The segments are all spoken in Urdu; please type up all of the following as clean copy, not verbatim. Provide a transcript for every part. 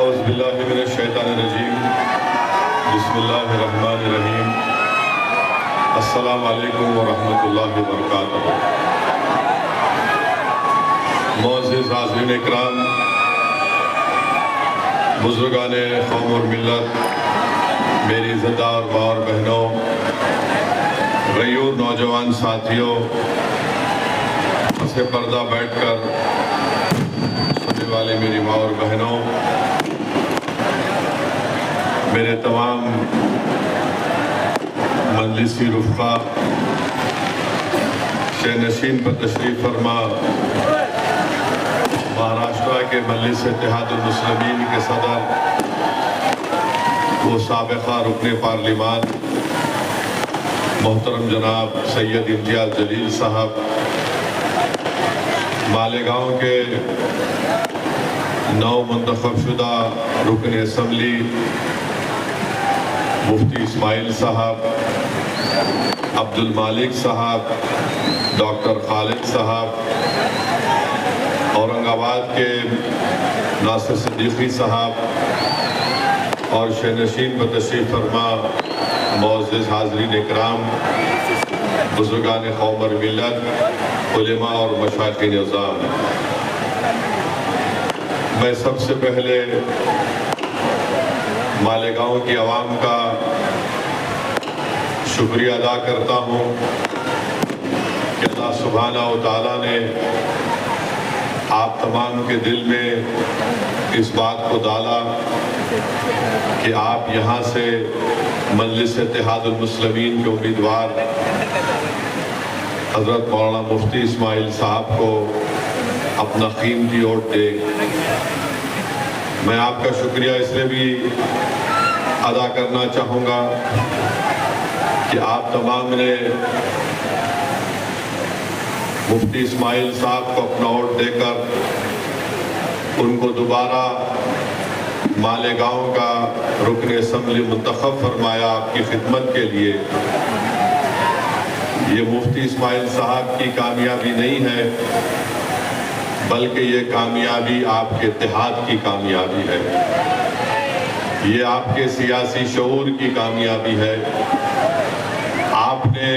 اعوذ باللہ من الشیطان الرجیم بسم اللہ الرحمن الرحیم السلام علیکم ورحمۃ اللہ وبرکاتہ۔ معزز حاضرین اکرام، بزرگان قوم اور ملت، میری عزتدار ماں اور بہنوں، غیور نوجوان ساتھیوں، پس پردہ بیٹھ کر سننے والے میری ماں اور بہنوں، میرے تمام مجلسی رفقا، شہ نشین پر تشریف فرما مہاراشٹرا کے مجلس اتحاد المسلمین کے صدر وہ سابقہ رکن پارلیمان محترم جناب سید امتیاز جلیل صاحب، مالیگاؤں کے نو منتخب شدہ رکن اسمبلی مفتی اسماعیل صاحب، عبد المالک صاحب، ڈاکٹر خالد صاحب، اورنگ آباد کے ناصر صدیقی صاحب اور شہ نشین پر تشریف فرما معزز حاضرین اکرام، بزرگان قوم اور ملت، علماء اور مشائخ نظام، میں سب سے پہلے مالیگاؤں کی عوام کا شکریہ ادا کرتا ہوں کہ اللہ سبحانہ و تعالیٰ نے آپ تمام کے دل میں اس بات کو ڈالا کہ آپ یہاں سے مجلس اتحاد المسلمین کے امیدوار حضرت مولانا مفتی اسماعیل صاحب کو اپنا قیمتی ووٹ دیں۔ میں آپ کا شکریہ اس لیے بھی ادا کرنا چاہوں گا کہ آپ تمام نے مفتی اسماعیل صاحب کو اپنا ووٹ دے کر ان کو دوبارہ مالیگاؤں کا رکن اسمبلی منتخب فرمایا آپ کی خدمت کے لیے۔ یہ مفتی اسماعیل صاحب کی کامیابی نہیں ہے، بلکہ یہ کامیابی آپ کے اتحاد کی کامیابی ہے، یہ آپ کے سیاسی شعور کی کامیابی ہے۔ آپ نے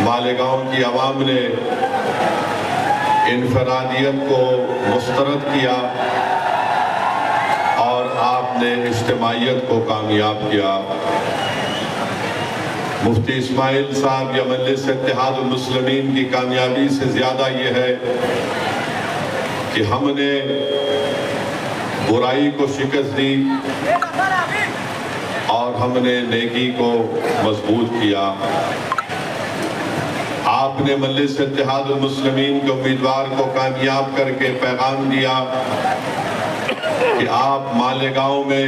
مالیگاؤں کی عوام نے انفرادیت کو مسترد کیا اور آپ نے اجتماعیت کو کامیاب کیا۔ مفتی اسماعیل صاحب یا مجلس اتحاد المسلمین کی کامیابی سے زیادہ یہ ہے کہ ہم نے برائی کو شکست دی اور ہم نے نیکی کو مضبوط کیا۔ آپ نے مجلس اتحاد المسلمین کے امیدوار کو کامیاب کر کے پیغام دیا کہ آپ مالیگاؤں میں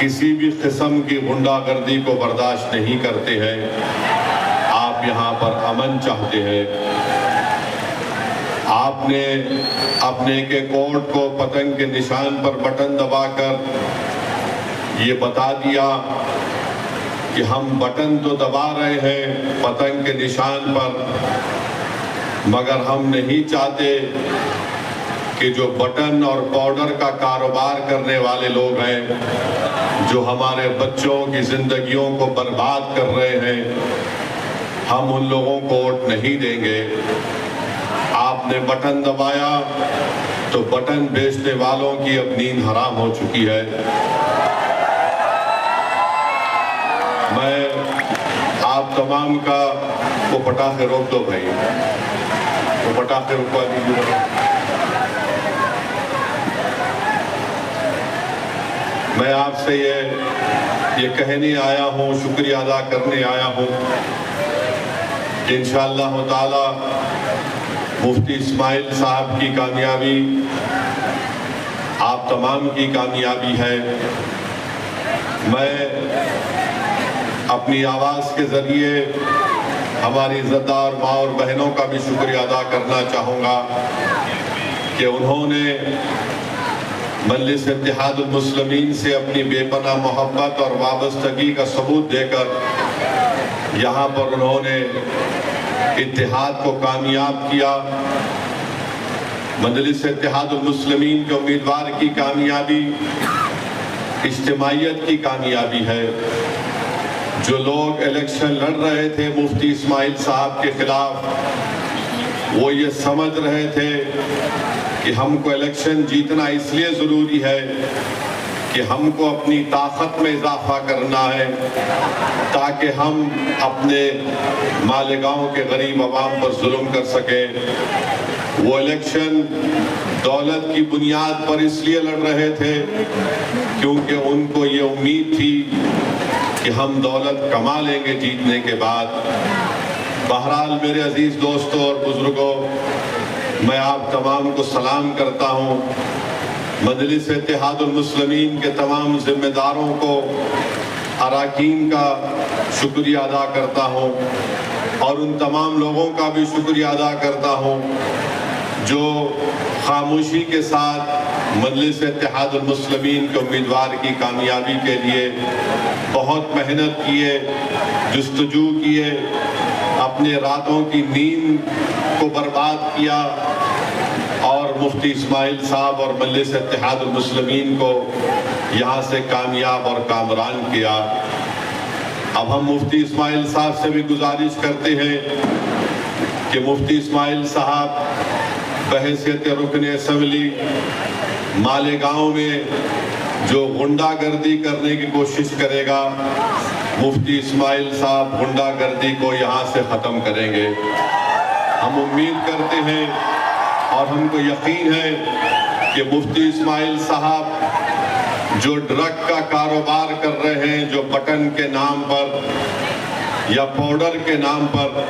کسی بھی قسم کی غنڈہ گردی کو برداشت نہیں کرتے ہیں، آپ یہاں پر امن چاہتے ہیں۔ آپ نے اپنے کے کوٹ کو پتنگ کے نشان پر بٹن دبا کر یہ بتا دیا کہ ہم بٹن تو دبا رہے ہیں پتنگ کے نشان پر، مگر ہم نہیں چاہتے کہ جو بٹن اور پاؤڈر کا کاروبار کرنے والے لوگ ہیں، جو ہمارے بچوں کی زندگیوں کو برباد کر رہے ہیں، ہم ان لوگوں کو ووٹ نہیں دیں گے۔ آپ نے بٹن دبایا تو بٹن بیچنے والوں کی اب نیند حرام ہو چکی ہے۔ میں آپ تمام کا وہ پٹاخے روک دو بھائی، وہ پٹاخے رکوا دیجیے۔ میں آپ سے یہ کہنے آیا ہوں، شکریہ ادا کرنے آیا ہوں کہ انشاءاللہ تعالی مفتی اسماعیل صاحب کی کامیابی آپ تمام کی کامیابی ہے۔ میں اپنی آواز کے ذریعے ہماری عزتدار ماں اور بہنوں کا بھی شکریہ ادا کرنا چاہوں گا کہ انہوں نے مجلس اتحاد المسلمین سے اپنی بے پناہ محبت اور وابستگی کا ثبوت دے کر یہاں پر انہوں نے اتحاد کو کامیاب کیا۔ مجلس اتحاد المسلمین کے امیدوار کی کامیابی اجتماعیت کی کامیابی ہے۔ جو لوگ الیکشن لڑ رہے تھے مفتی اسماعیل صاحب کے خلاف، وہ یہ سمجھ رہے تھے کہ ہم کو الیکشن جیتنا اس لیے ضروری ہے کہ ہم کو اپنی طاقت میں اضافہ کرنا ہے تاکہ ہم اپنے مالیگاؤں کے غریب عوام پر ظلم کر سکیں۔ وہ الیکشن دولت کی بنیاد پر اس لیے لڑ رہے تھے کیونکہ ان کو یہ امید تھی کہ ہم دولت کما لیں گے جیتنے کے بعد۔ بہرحال میرے عزیز دوستوں اور بزرگوں، میں آپ تمام کو سلام کرتا ہوں۔ مجلس اتحاد المسلمین کے تمام ذمہ داروں کو، اراکین کا شکریہ ادا کرتا ہوں اور ان تمام لوگوں کا بھی شکریہ ادا کرتا ہوں جو خاموشی کے ساتھ مجلس اتحاد المسلمین کے امیدوار کی کامیابی کے لیے بہت محنت کیے، جستجو کیے، اپنے راتوں کی نیند کو برباد کیا اور مفتی اسماعیل صاحب اور مجلس اتحاد المسلمین کو یہاں سے کامیاب اور کامران کیا۔ اب ہم مفتی اسماعیل صاحب سے بھی گزارش کرتے ہیں کہ مفتی اسماعیل صاحب بحیثیت رکن اسمبلی مالیگاؤں میں جو غنڈہ گردی کرنے کی کوشش کرے گا، مفتی اسماعیل صاحب غنڈہ گردی کو یہاں سے ختم کریں گے۔ ہم امید کرتے ہیں اور ہم کو یقین ہے کہ مفتی اسماعیل صاحب جو ڈرگ کا کاروبار کر رہے ہیں، جو بٹن کے نام پر یا پاؤڈر کے نام پر،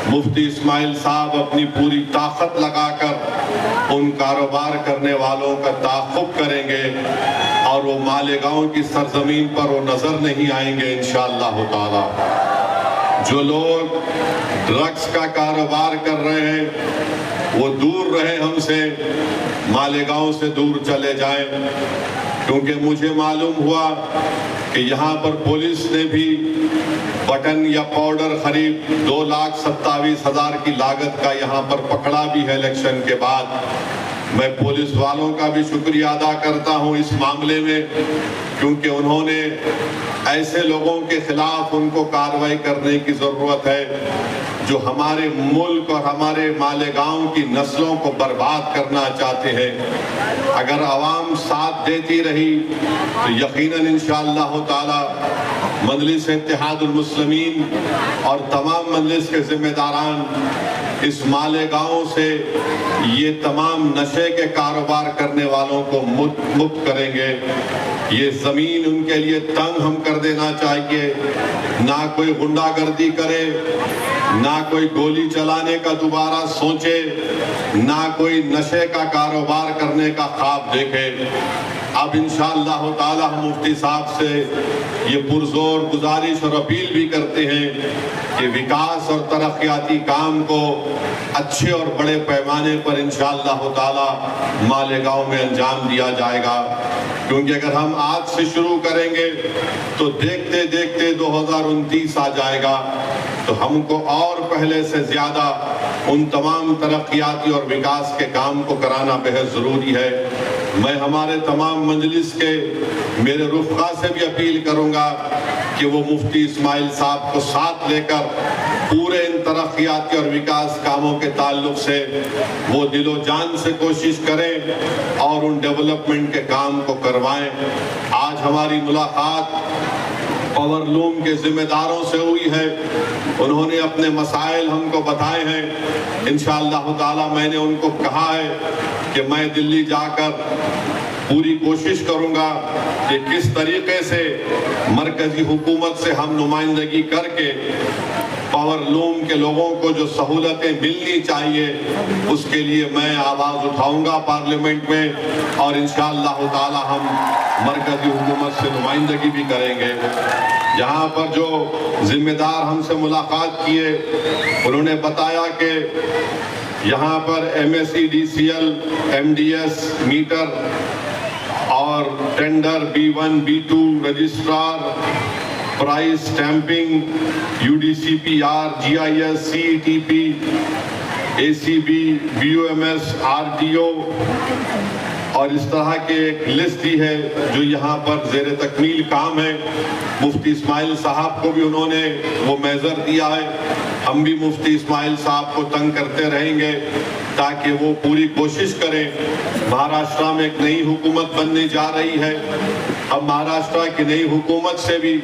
مفتی اسماعیل صاحب اپنی پوری طاقت لگا کر ان کاروبار کرنے والوں کا تعاقب کریں گے اور وہ مالیگاؤں کی سرزمین پر وہ نظر نہیں آئیں گے انشاءاللہ تعالی۔ جو لوگ ڈرگز کا کاروبار کر رہے ہیں وہ دور رہے ہم سے، مالیگاؤں سے دور چلے جائیں، کیونکہ مجھے معلوم ہوا کہ یہاں پر پولیس نے بھی بٹن یا پاؤڈر قریب 2,27,000 کی لاگت کا یہاں پر پکڑا بھی ہے الیکشن کے بعد۔ میں پولیس والوں کا بھی شکریہ ادا کرتا ہوں اس معاملے میں، کیونکہ انہوں نے ایسے لوگوں کے خلاف ان کو کارروائی کرنے کی ضرورت ہے جو ہمارے ملک اور ہمارے مالیگاؤں کی نسلوں کو برباد کرنا چاہتے ہیں۔ اگر عوام ساتھ دیتی رہی تو یقیناً انشاءاللہ تعالی مجلس اتحاد المسلمین اور تمام مجلس کے ذمہ داران اس مالیگاؤں سے یہ تمام نشے کے کاروبار کرنے والوں کو مکت کریں گے۔ یہ زمین ان کے لیے تنگ ہم کر دینا چاہیے، نہ کوئی غنڈہ گردی کرے، نہ کوئی گولی چلانے کا دوبارہ سوچے، نہ کوئی نشے کا کاروبار کرنے کا خواب دیکھے۔ اب انشاءاللہ تعالی ہم مفتی صاحب سے یہ پرزور گزارش اور اپیل بھی کرتے ہیں کہ وکاس اور ترقیاتی کام کو اچھے اور بڑے پیمانے پر انشاءاللہ تعالی مالیگاؤں میں انجام دیا جائے گا، کیونکہ اگر ہم آج سے شروع کریں گے تو دیکھتے دیکھتے 2029 آ جائے گا، تو ہم کو اور پہلے سے زیادہ ان تمام ترقیاتی اور وکاس کے کام کو کرانا بہت ضروری ہے۔ میں ہمارے تمام مجلس کے میرے رفقا سے بھی اپیل کروں گا کہ وہ مفتی اسماعیل صاحب کو ساتھ لے کر پورے ان ترقیاتی اور وکاس کاموں کے تعلق سے وہ دل و جان سے کوشش کریں اور ان ڈیولپمنٹ کے کام کو کروائیں۔ آج ہماری ملاقات پاور لوم کے ذمہ داروں سے ہوئی ہے، انہوں نے اپنے مسائل ہم کو بتائے ہیں۔ انشاءاللہ تعالی میں نے ان کو کہا ہے کہ میں دلی جا کر پوری کوشش کروں گا کہ کس طریقے سے مرکزی حکومت سے ہم نمائندگی کر کے پاور لوم کے لوگوں کو جو سہولتیں ملنی چاہیے اس کے لیے میں آواز اٹھاؤں گا پارلیمنٹ میں، اور انشاءاللہ تعالی ہم مرکزی حکومت سے نمائندگی بھی کریں گے۔ یہاں پر جو ذمہ دار ہم سے ملاقات کیے انہوں نے بتایا کہ یہاں پر MSEDCL MDS میٹر اور tender B1 B2 registrar prize stamping UDCPR GIS CETP ACB, BUMS, RDO اور اس طرح کے ایک لسٹ دی ہے جو یہاں پر زیر تکمیل کام ہے. مفتی اسماعیل صاحب کو بھی انہوں نے وہ میزر دیا ہے. ہم بھی مفتی اسماعیل صاحب کو تنگ کرتے رہیں گے تاکہ وہ پوری کوشش کریں. مہاراشٹرا میں ایک نئی حکومت بننے جا رہی ہے. اب مہاراشٹرا کی نئی حکومت سے بھی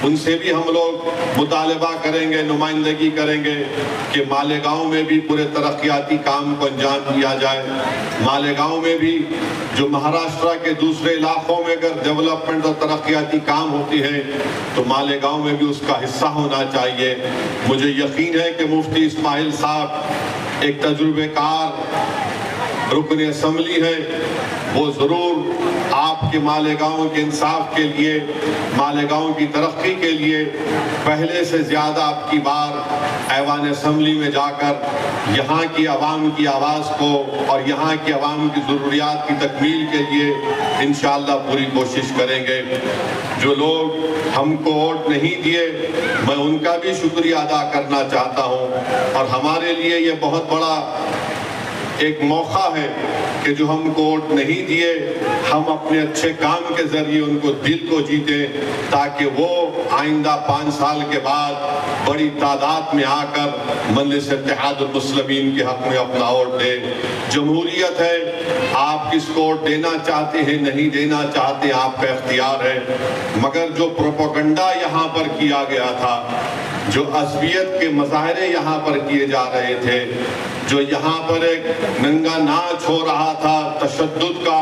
ان سے بھی ہم لوگ مطالبہ کریں گے, نمائندگی کریں گے کہ مالیگاؤں میں بھی پورے ترقیاتی کام کو انجام دیا جائے. مالیگاؤں میں بھی جو مہاراشٹرا کے دوسرے علاقوں میں اگر ڈیولپمنٹ اور ترقیاتی کام ہوتی ہے تو مالیگاؤں میں بھی اس کا حصہ ہونا چاہیے. مجھے یقین ہے کہ مفتی اسماعیل صاحب ایک تجربے کار رکن اسمبلی ہے, وہ ضرور آپ کے مالیگاؤں کے انصاف کے لیے, مالیگاؤں کی ترقی کے لیے پہلے سے زیادہ آپ کی بار ایوان اسمبلی میں جا کر یہاں کی عوام کی آواز کو اور یہاں کی عوام کی ضروریات کی تکمیل کے لیے انشاءاللہ پوری کوشش کریں گے. جو لوگ ہم کو ووٹ نہیں دیے میں ان کا بھی شکریہ ادا کرنا چاہتا ہوں, اور ہمارے لیے یہ بہت بڑا ایک موقع ہے کہ جو ہم کو ووٹ نہیں دیے ہم اپنے اچھے کام کے ذریعے ان کو دل کو جیتیں تاکہ وہ آئندہ 5 سال کے بعد بڑی تعداد میں آ کر مجلس اتحاد المسلمین کے حق میں اپنا ووٹ دے. جمہوریت ہے, آپ کس کو ووٹ دینا چاہتے ہیں نہیں دینا چاہتے آپ کا اختیار ہے, مگر جو پروپیگنڈا یہاں پر کیا گیا تھا, جو عصبیت کے مظاہرے یہاں پر کیے جا رہے تھے, جو یہاں پر ایک ننگا ناچ ہو رہا تھا تشدد کا,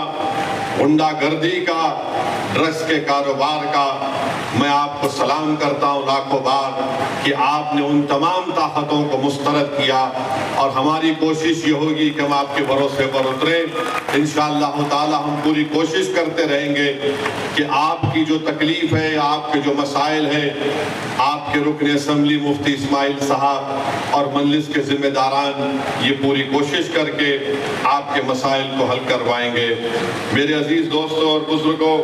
غنڈہ گردی کا, ڈرگس کے کاروبار کا, میں آپ کو سلام کرتا ہوں لاکھوں بار کہ آپ نے ان تمام طاقتوں کو مسترد کیا, اور ہماری کوشش یہ ہوگی کہ ہم آپ کے بھروسے پر اتریں. انشاءاللہ تعالی ہم پوری کوشش کرتے رہیں گے کہ آپ کی جو تکلیف ہے, آپ کے جو مسائل ہیں, آپ کے رکن اسمبلی مفتی اسماعیل صاحب اور مجلس کے ذمہ داران یہ پوری کوشش کر کے آپ کے مسائل کو حل کروائیں گے. میرے عزیز دوستوں اور بزرگوں,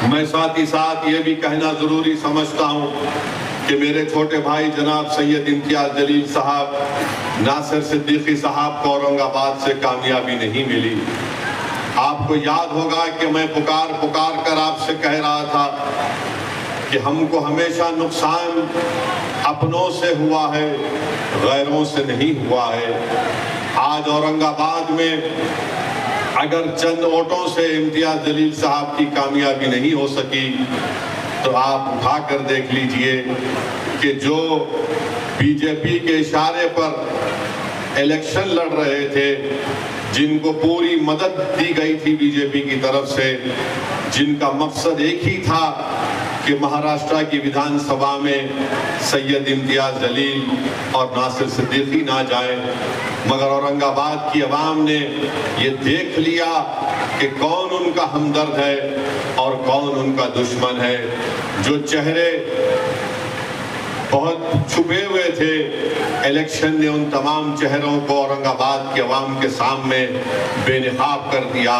میں ساتھ ہی ساتھ یہ بھی کہنا ضروری سمجھتا ہوں کہ میرے چھوٹے بھائی جناب سید امتیاز جلیل صاحب, ناصر صدیقی صاحب کو اورنگ آباد سے کامیابی نہیں ملی. آپ کو یاد ہوگا کہ میں پکار کر آپ سے کہہ رہا تھا کہ ہم کو ہمیشہ نقصان اپنوں سے ہوا ہے, غیروں سے نہیں ہوا ہے. آج اورنگ آباد میں اگر چند ووٹوں سے امتیاز جلیل صاحب کی کامیابی نہیں ہو سکی تو آپ اٹھا کر دیکھ لیجئے کہ جو بی جے پی کے اشارے پر الیکشن لڑ رہے تھے, جن کو پوری مدد دی گئی تھی بی جے پی کی طرف سے, جن کا مقصد ایک ہی تھا کہ مہاراشٹرا کی ویدھان سبھا میں سید امتیاز جلیل اور ناصر صدیقی نہ جائیں, مگر اورنگ آباد کی عوام نے یہ دیکھ لیا کہ کون ان کا ہمدرد ہے اور کون ان کا دشمن ہے. جو چہرے بہت چھپے ہوئے تھے, الیکشن نے ان تمام چہروں کو اورنگ آباد کی عوام کے سامنے بے نقاب کر دیا.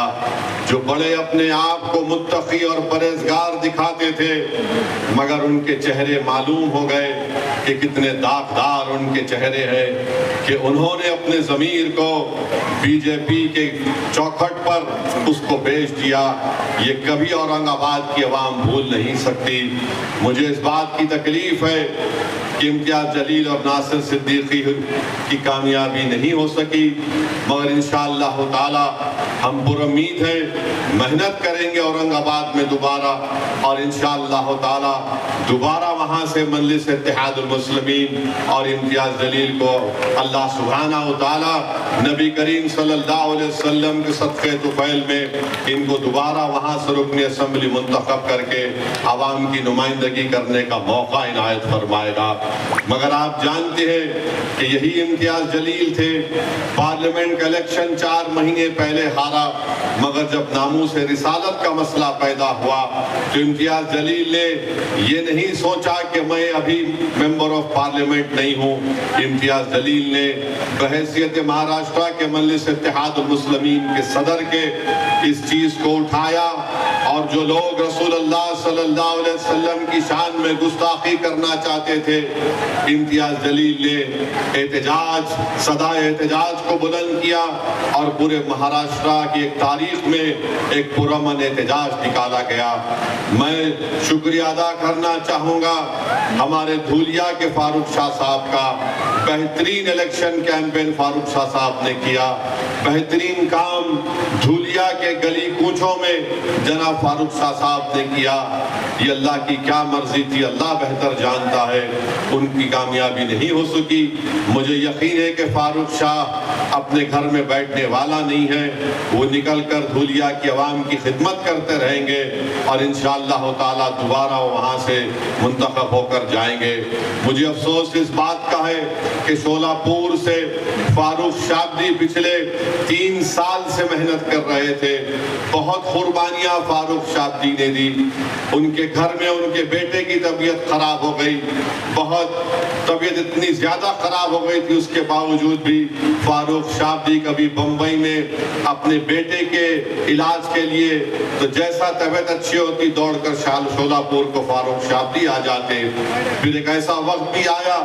جو بڑے اپنے آپ کو متقی اور پرہیزگار دکھاتے تھے, مگر ان کے چہرے معلوم ہو گئے کہ کتنے داغدار ان کے چہرے ہیں, کہ انہوں نے اپنے ضمیر کو بی جے پی کے چوکھٹ پر اس کو بیچ دیا. یہ کبھی اورنگ آباد کی عوام بھول نہیں سکتی. مجھے اس بات کی تکلیف ہے کہ امتیاز جلیل اور ناصر صدیقی کی کامیابی نہیں ہو سکی, مگر انشاءاللہ تعالی ہم پر امید ہیں, محنت کریں گے اورنگ آباد میں دوبارہ, اور انشاءاللہ تعالی دوبارہ وہاں سے مجلس اتحاد المسلمین اور امتیاز جلیل کو اللہ سبحانہ و تعالی نبی کریم صلی اللہ علیہ وسلم کے صدقے طفیل میں ان کو دوبارہ وہاں سے رکن اسمبلی منتخب کر کے عوام کی نمائندگی کرنے کا موقع عنایت فرمائے گا. مگر آپ جانتے ہیں کہ یہی امتیاز جلیل تھے, پارلیمنٹ کا الیکشن 4 مہینے پہلے ہارا, مگر جب ناموس رسالت کا مسئلہ پیدا ہوا تو امتیاز جلیل نے یہ نہیں سوچا کہ میں ابھی ممبر آف پارلیمنٹ نہیں ہوں. امتیاز جلیل نے بحیثیت مہاراشٹرا کے مجلس اتحاد المسلمین کے صدر کے اس چیز کو اٹھایا اور جو لوگ رسول اللہ صلی اللہ علیہ وسلم کی شان میں گستاخی کرنا چاہتے تھے، امتیاز جلیل نے احتجاج، صدائے احتجاج کو بلند کیا اور پورے مہاراشٹرا کی ایک تاریخ میں ایک پرامن احتجاج نکالا گیا۔ میں شکریہ ادا کرنا چاہوں گا ہمارے دھولیا کے فاروق شاہ صاحب کا۔ بہترین الیکشن کیمپین فاروق شاہ صاحب نے کیا، بہترین کام دھولیا کے گلی کوچوں میں جناب فاروق شاہ صاحب نے کیا۔ یہ اللہ کی کیا مرضی تھی، اللہ بہتر جانتا ہے، ان کی کامیابی نہیں ہو سکی۔ مجھے یقین ہے کہ فاروق شاہ اپنے گھر میں بیٹھنے والا نہیں ہے، وہ نکل کر دھولیا کی عوام کی خدمت کرتے رہیں گے اور انشاءاللہ تعالی دوبارہ وہاں سے منتخب ہو کر جائیں گے۔ مجھے افسوس اس بات کا ہے کہ شولہ پور سے فاروق شابدی پچھلے 3 سال سے محنت کر رہے تھے، بہت قربانیاں فاروق شابدی نے دی۔ ان کے گھر میں ان کے بیٹے کی طبیعت خراب ہو گئی، بہت طبیعت اتنی زیادہ خراب ہو گئی تھی، اس کے باوجود بھی فاروق شابدی کبھی بمبئی میں اپنے بیٹے کے علاج کے لیے تو جیسا طبیعت اچھی ہوتی دوڑ کر شولہ پور کو فاروق شابدی آ جاتے۔ پھر ایک ایسا وقت بھی آیا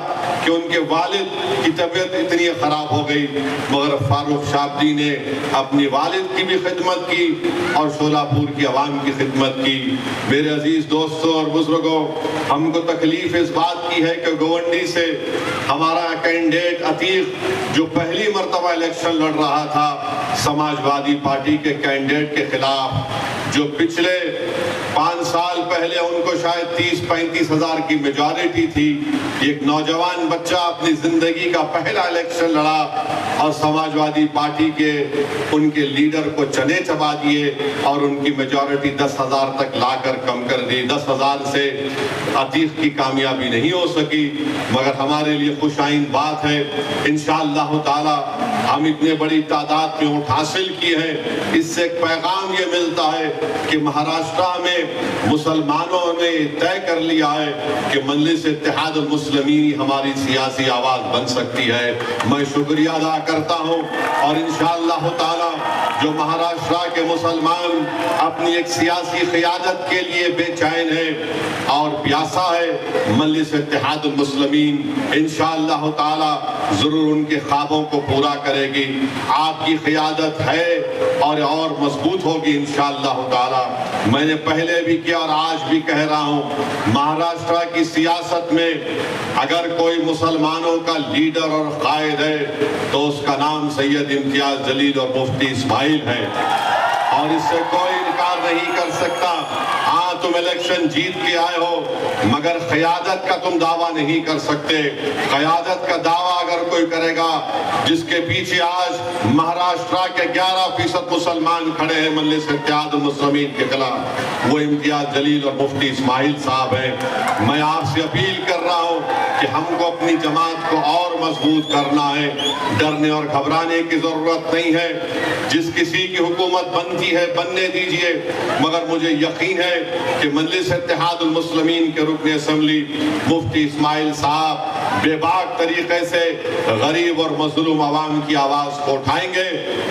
کہ ان کے والد کی طبیعت اتنی خراب ہو گئی، مگر فاروق شابدی نے اپنی والد کی بھی خدمت کی اور شولہ پور کی عوام کی خدمت کی۔ میرے عزیز دوستوں اور بزرگوں، ہم کو تکلیف اس بات کی ہے کہ گونڈی سے ہمارا کینڈیڈیٹ عتیق جو پہلی مرتبہ الیکشن لڑ رہا تھا سماج وادی پارٹی کے کینڈیڈیٹ کے خلاف، جو پچھلے 5 سال پہلے ان کو شاید 30-35 ہزار کی میجارٹی تھی، ایک نوجوان بچہ اپنی زندگی کا پہلا الیکشن لڑا اور سماج وادی پارٹی کے ان کے لیڈر کو چنے چبا دیے اور ان کی میجارٹی 10,000 تک لا کر کم کر دی۔ 10,000 سے عتیق کی کامیابی نہیں ہو سکی، مگر ہمارے لیے خوش آئند بات ہے، انشاءاللہ تعالی ہم اتنے بڑی تعداد میں ووٹ حاصل کیے ہیں۔ اس سے ایک پیغام یہ ملتا ہے کہ مہاراشٹرا میں مسلمانوں نے طے کر لیا ہے کہ مجلس اتحاد المسلمین ہماری سیاسی آواز بن سکتی ہے۔ میں شکریہ ادا کرتا ہوں اور انشاءاللہ تعالی جو مہاراشٹرا کے مسلمان اپنی ایک سیاسی قیادت کے لیے بے چین ہے اور پیاسا ہے، مجلس اتحاد المسلمین انشاءاللہ تعالی ضرور ان کے خوابوں کو پورا کرے گی۔ آپ کی قیادت ہے اور مضبوط ہوگی انشاءاللہ تعالی۔ میں نے پہلے بھی کیا اور آج بھی کہہ رہا ہوں، مہاراشٹرا کی سیاست میں اگر کوئی مسلمانوں کا لیڈر اور قائد ہے تو اس کا نام سید امتیاز جلیل اور مفتی اسماعیل ہے، اور اس سے کوئی انکار نہیں کر سکتا۔ ہاں تم الیکشن جیت کے آئے ہو مگر قیادت کا تم دعویٰ نہیں کر سکتے۔ قیادت کا دعویٰ اگر کوئی کرے گا جس کے پیچھے آج مہاراشٹرا کے 11% مسلمان کھڑے ہیں مجلس اتحاد المسلمین کے خلاف، وہ امتیاز جلیل اور مفتی اسماعیل صاحب ہیں۔ میں آپ سے اپیل کر رہا ہوں کہ ہم کو اپنی جماعت کو اور مضبوط کرنا ہے، ڈرنے اور گھبرانے کی ضرورت نہیں ہے۔ جس کسی کی حکومت بنتی ہے بننے دیجئے، مگر مجھے یقین ہے کہ مجلس اتحاد المسلمین کے رکن اسمبلی مفتی اسماعیل صاحب بے باک طریقے سے غریب اور مظلوم عوام کی آواز کو اٹھائیں گے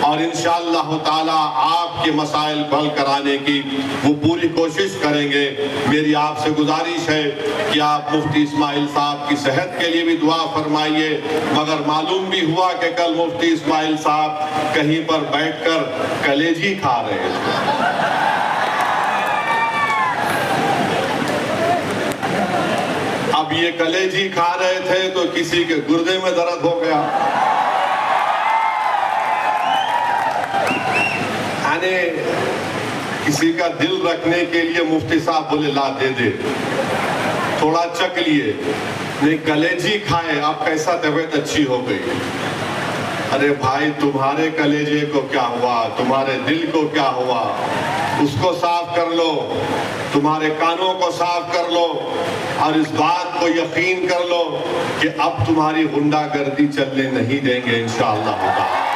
اور انشاءاللہ تعالی آپ کے مسائل کو حل کرانے کی وہ پوری کوشش کریں گے۔ میری آپ سے گزارش ہے کہ آپ مفتی اسماعیل صاحب کی صحت کے لیے بھی دعا فرمائیے، مگر معلوم بھی ہوا کہ کل مفتی اسماعیل صاحب کہیں پر بیٹھ کر کلیجی کھا رہے ہیں۔ اب یہ کلیجی کھا رہے تھے تو کسی کے گردے میں درد ہو گیا، یعنی کسی کا دل رکھنے کے لیے مفتی صاحب بولے لا دے دے، تھوڑا چک لیے، نہیں کلیجی کھائے، اب کیسا طبیعت اچھی ہو گئی۔ ارے بھائی تمہارے کلیجے کو کیا ہوا، تمہارے دل کو کیا ہوا، اس کو صاف کر لو، تمہارے کانوں کو صاف کر لو اور اس بات کو یقین کر لو کہ اب تمہاری غنڈہ گردی چلنے نہیں دیں گے انشاءاللہ تعالی۔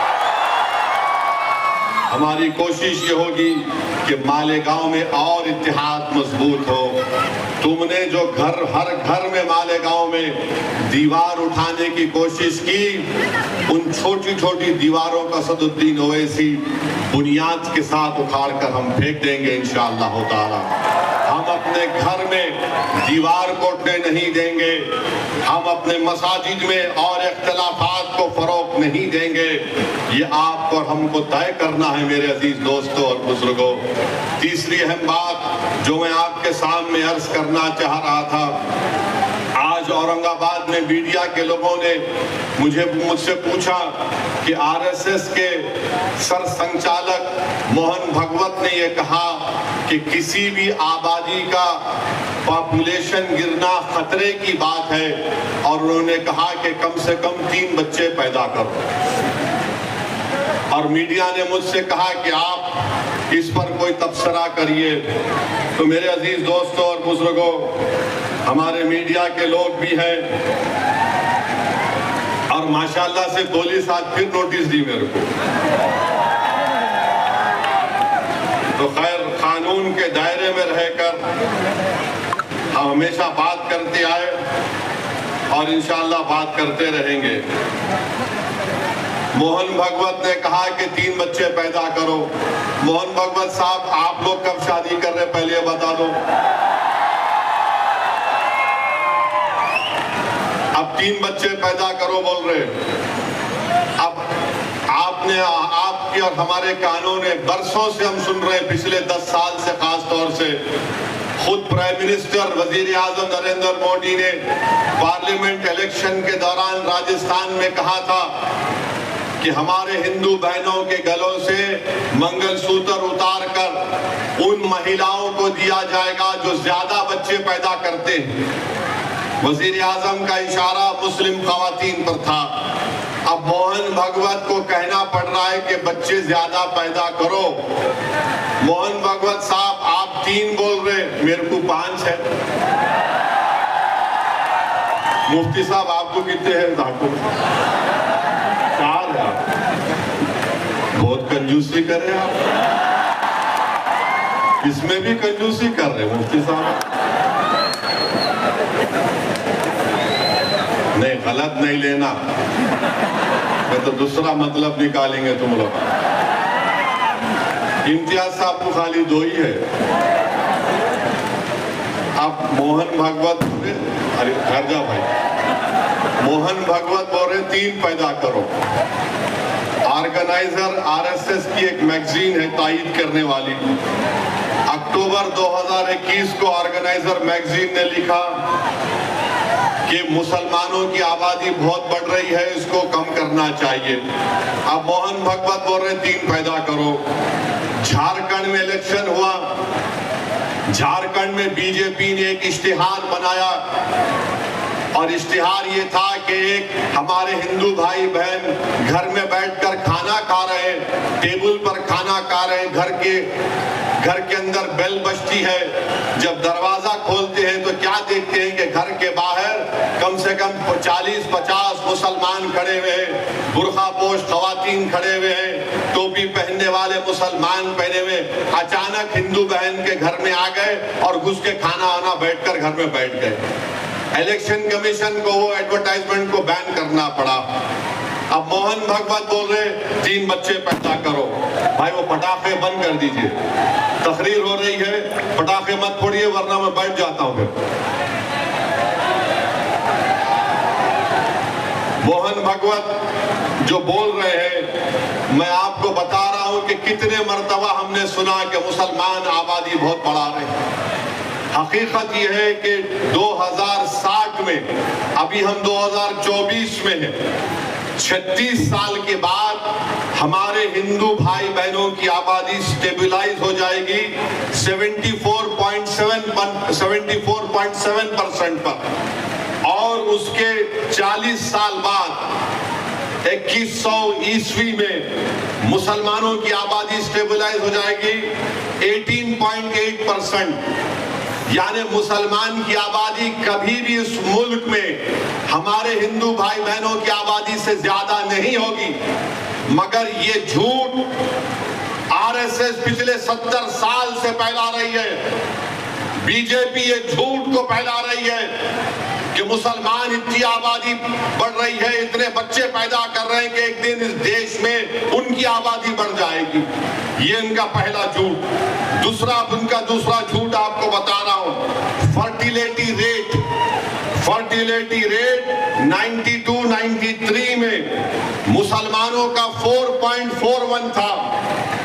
ہماری کوشش یہ ہوگی کہ مالیگاؤں میں اور اتحاد مضبوط ہو۔ تم نے جو ہر گھر میں مالیگاؤں میں دیوار اٹھانے کی کوشش کی، ان چھوٹی چھوٹی دیواروں کا اسد الدین اویسی بنیاد کے ساتھ اکھاڑ کر ہم پھینک دیں گے انشاءاللہ تعالی۔ ہم اپنے گھر میں دیوار کوٹنے نہیں دیں گے، ہم اپنے مساجد میں اور اختلافات کو فروغ نہیں دیں گے۔ یہ آپ کو اور ہم کو طے کرنا ہے میرے عزیز دوستوں اور بزرگوں۔ تیسری اہم بات جو میں آپ کے سامنے عرض کرنا چاہ رہا تھا، آج اورنگ آباد میں میڈیا کے لوگوں نے مجھ سے پوچھا کہ آر ایس ایس کے سر سنچالک موہن بھگوت نے یہ کہا کہ کسی بھی آبادی کا پاپولیشن گرنا خطرے کی بات ہے، اور انہوں نے کہا کہ کم سے کم 3 بچے پیدا کرو، اور میڈیا نے مجھ سے کہا کہ آپ اس پر کوئی تبصرہ کریے۔ تو میرے عزیز دوستوں اور بزرگوں، ہمارے میڈیا کے لوگ بھی ہیں، اور ماشاءاللہ سے پولیس آج پھر نوٹس دی میرے کو۔ تو خیر، قانون کے دائرے میں رہ کر ہم ہمیشہ بات کرتے آئے اور انشاءاللہ بات کرتے رہیں گے۔ موہن بھگوت نے کہا کہ 3 بچے پیدا کرو۔ موہن بھگوت صاحب، آپ لوگ کب شادی کر رہے پہلے یہ بتا دو۔ اب 3 بچے پیدا کرو بول رہے۔ اب آپ کی اور ہمارے قانون نے برسوں سے ہم سن رہے ہیں، پچھلے 10 سال سے خاص طور سے خود پرائم منسٹر وزیر اعظم نریندر مودی نے پارلیمنٹ الیکشن کے دوران راجستھان میں کہا تھا کہ ہمارے ہندو بہنوں کے گلوں سے منگل سوتر اتار کر ان مہیلاؤں کو دیا جائے گا جو زیادہ بچے پیدا کرتے ہیں۔ وزیر اعظم کا اشارہ مسلم خواتین پر تھا۔ اب موہن بھگوت کو کہنا پڑ رہا ہے کہ بچے زیادہ پیدا کرو۔ موہن بھگوت صاحب، آپ 3 بول رہے، میرے کو 5 ہے۔ مفتی صاحب آپ کو کتنے ہیں؟ 4 ہے۔ آپ بہت کنجوسی کر رہے ہیں، آپ اس میں بھی کنجوسی کر رہے ہیں مفتی صاحب۔ نہیں، غلط نہیں لینا، میں تو دوسرا مطلب نکالیں گے تم لوگ۔ امتیاز صاحب کو خالی 2 ہی ہے۔ اب موہن بھگوت، ارے گھر جا بھائی، موہن بھگوت بول رہے 3 پیدا کرو۔ آرگنائزر آر ایس ایس کی ایک میگزین ہے تائید کرنے والی، اکتوبر 2021 کو آرگنائزر میگزین نے لکھا کہ مسلمانوں کی آبادی بہت بڑھ رہی ہے، اس کو کم کرنا چاہیے۔ اب موہن بھگوت بول رہے 3 پیدا کرو۔ جھارکھنڈ میں الیکشن ہوا، جھارکھنڈ میں بی جے پی نے ایک اشتہار بنایا، اور اشتہار یہ تھا کہ ایک ہمارے ہندو بھائی بہن گھر میں بیٹھ کر کھانا کھا رہے، ٹیبل پر کھانا کھا رہے، گھر کے اندر بیل بجتی ہے، جب دروازہ کھولتے ہیں تو کیا دیکھتے ہیں کہ گھر کے باہر کم سے کم 40-50 مسلمان کھڑے ہوئے ہیں، برقع پوش خواتین کھڑے ہوئے ہیں، ٹوپی پہننے والے مسلمان پہنے ہوئے۔ اچانک ہندو بہن کے گھر میں آ گئے اور گھس کے کھانا بیٹھ کر گھر میں بیٹھ گئے۔ الیکشن کمیشن کو وہ ایڈورٹائزمنٹ کو بین کرنا پڑا۔ اب موہن بھگوت بول رہے 3 بچے پیدا کرو۔ بھائی وہ پٹاخے بند کر دیجئے، تقریر ہو رہی ہے، پٹاخے مت پھوڑیے ورنہ میں بیٹھ جاتا ہوں پھر۔ موہن بھگوت جو بول رہے ہیں، میں آپ کو بتا رہا ہوں کہ کتنے مرتبہ ہم نے سنا کہ مسلمان آبادی بہت بڑھا رہے ہیں۔ حقیقت یہ ہے کہ 2060 میں، ابھی ہم 2024 میں ہیں، 36 سال کے بعد ہمارے ہندو بھائی بہنوں کی آبادی سٹیبلائز ہو جائے گی 74.7% پر، اور اس کے 40 سال بعد 2100 عیسوی میں مسلمانوں کی آبادی سٹیبلائز ہو جائے گی 18.8%۔ یعنی مسلمان کی آبادی کبھی بھی اس ملک میں ہمارے ہندو بھائی بہنوں کی آبادی سے زیادہ نہیں ہوگی، مگر یہ جھوٹ آر ایس ایس پچھلے 70 سال سے پھیلا رہی ہے، بی جے پی یہ جھوٹ کو پھیلا رہی ہے کہ مسلمان اتنی آبادی بڑھ رہی ہے، اتنے بچے پیدا کر رہے ہیں کہ ایک دن اس دیش میں ان کی آبادی بڑھ جائے گی. یہ ان کا پہلا جھوٹ. ان کا دوسرا جھوٹ آپ کو بتا رہا ہوں. فرٹیلیٹی ریٹ 92-93 میں مسلمانوں کا 4.41 تھا.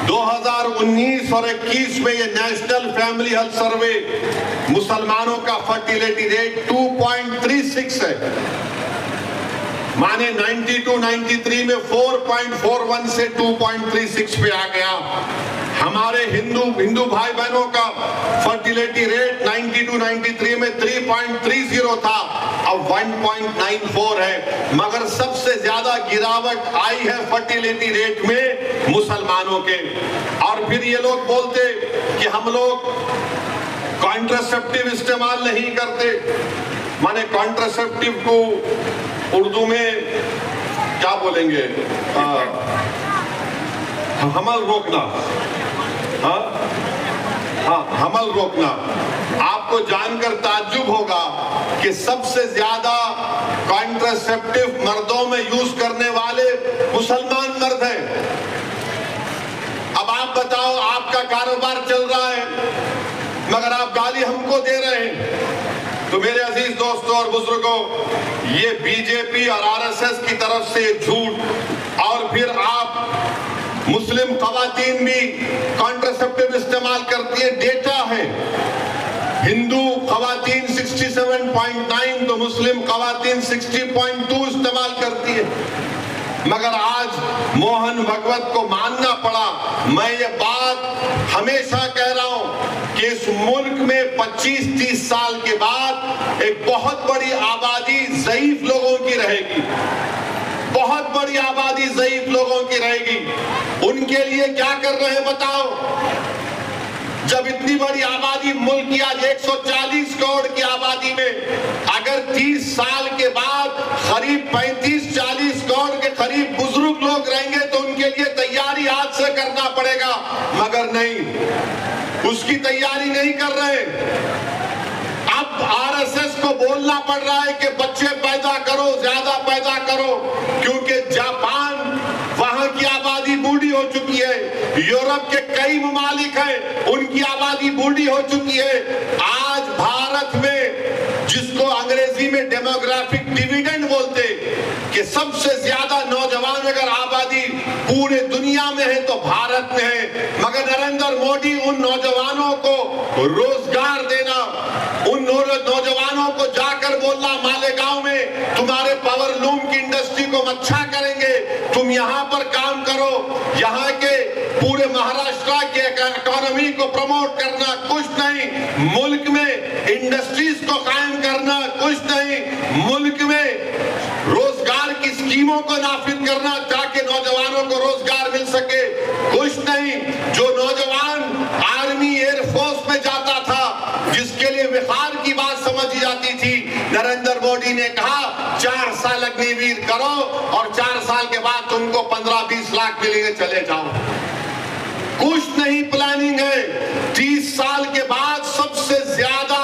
2019 اور 21 میں یہ نیشنل فیملی ہیلتھ سروے مسلمانوں کا فرٹیلیٹی ریٹ 2.36 ہے. مانے 92-93 میں 4.41 سے 2.36 پہ آ گیا. ہمارے ہندو بھائی بہنوں کا فرٹیلیٹی ریٹ 92-93 میں 3.30 تھا، اب 1.94 ہے. مگر سب سے زیادہ گراوٹ آئی ہے فرٹیلیٹی ریٹ میں مسلمانوں کے. اور پھر یہ لوگ بولتے کہ ہم لوگ کانٹراسیپٹیو استعمال نہیں کرتے. مانے کانٹراسیپٹیو کو اردو میں کیا بولیں گے؟ حمل روکنا. حمل روکنا. آپ کو جان کر تعجب ہوگا کہ سب سے زیادہ کانٹراسیپٹیو مردوں میں یوز کرنے والے مسلمان مرد ہیں. اب آپ بتاؤ، آپ کا کاروبار چل رہا ہے مگر آپ گالی ہم کو دے رہے ہیں. تو میرے عزیز دوستوں اور بزرگوں، یہ بی جے پی اور RSS کی طرف سے جھوٹ. اور پھر آپ مسلم خواتین بھی کانٹراسیپٹیو استعمال کرتی ہیں. ڈیٹا ہے، ہندو خواتین 67.9 تو مسلم خواتین 60.2 استعمال کرتی ہے. مگر آج موہن بھگوت کو ماننا پڑا. میں یہ بات ہمیشہ کہہ رہا ہوں کہ اس ملک میں 25-30 سال کے بعد ایک بہت بڑی آبادی ضعیف لوگوں کی رہے گی. بہت بڑی آبادی ضعیف لوگوں کی رہے گی. ان کے لیے کیا کر رہے ہیں بتاؤ؟ جب اتنی بڑی آبادی ملک کی آج 140 کروڑ کی آبادی میں اگر 30 سال کے بعد قریب 35-40 کروڑ کے قریب بزرگ لوگ رہیں گے تو ان کے لیے تیاری آج سے کرنا پڑے گا. مگر نہیں، اس کی تیاری نہیں کر رہے. اب RSS کو بولنا پڑ رہا ہے کہ بچے پیدا کرو، زیادہ پیدا کرو، کیونکہ جاپان وہاں کی آبادی بوڑھی ہو چکی ہے. یورپ کے کئی ممالک ہیں، ان کی آبادی بوڑھی ہو چکی ہے. آج بھارت میں، جس کو انگریزی میں ڈیموگرافک ڈیویڈنڈ بولتے، کہ سب سے زیادہ نوجوان اگر آبادی پورے دنیا میں ہے تو بھارت میں ہے. مگر نریندر مودی ان نوجوانوں کو روزگار دینا، ان نوجوانوں کو جا کر بولنا مالیگاؤں میں تمہارے پاور لوم کی انڈسٹری کو اچھا کریں گے، تم یہاں پر کام کرو. یہاں کے پورے مہاراشٹرا کے اکانومی کو پروموٹ کرنا کچھ نہیں. ملک میں انڈسٹریز کو قائم کرنا کچھ نہیں. ملک میں روزگار کی اسکیموں کو نافذ کرنا تاکہ نوجوانوں کو روزگار مل سکے کچھ نہیں. جو نوجوان آرمی ایئر فورس میں جاتا تھا، جس کے لیے وقار کی بات سمجھی جاتی تھی، نریندر مودی نے کہا 4 سال اگنیویر کرو اور 4 سال کے بعد تم کو 15-20 لاکھ ملیں گے، چلے جاؤ. کچھ نہیں پلاننگ ہے. 30 سال کے بعد سب سے زیادہ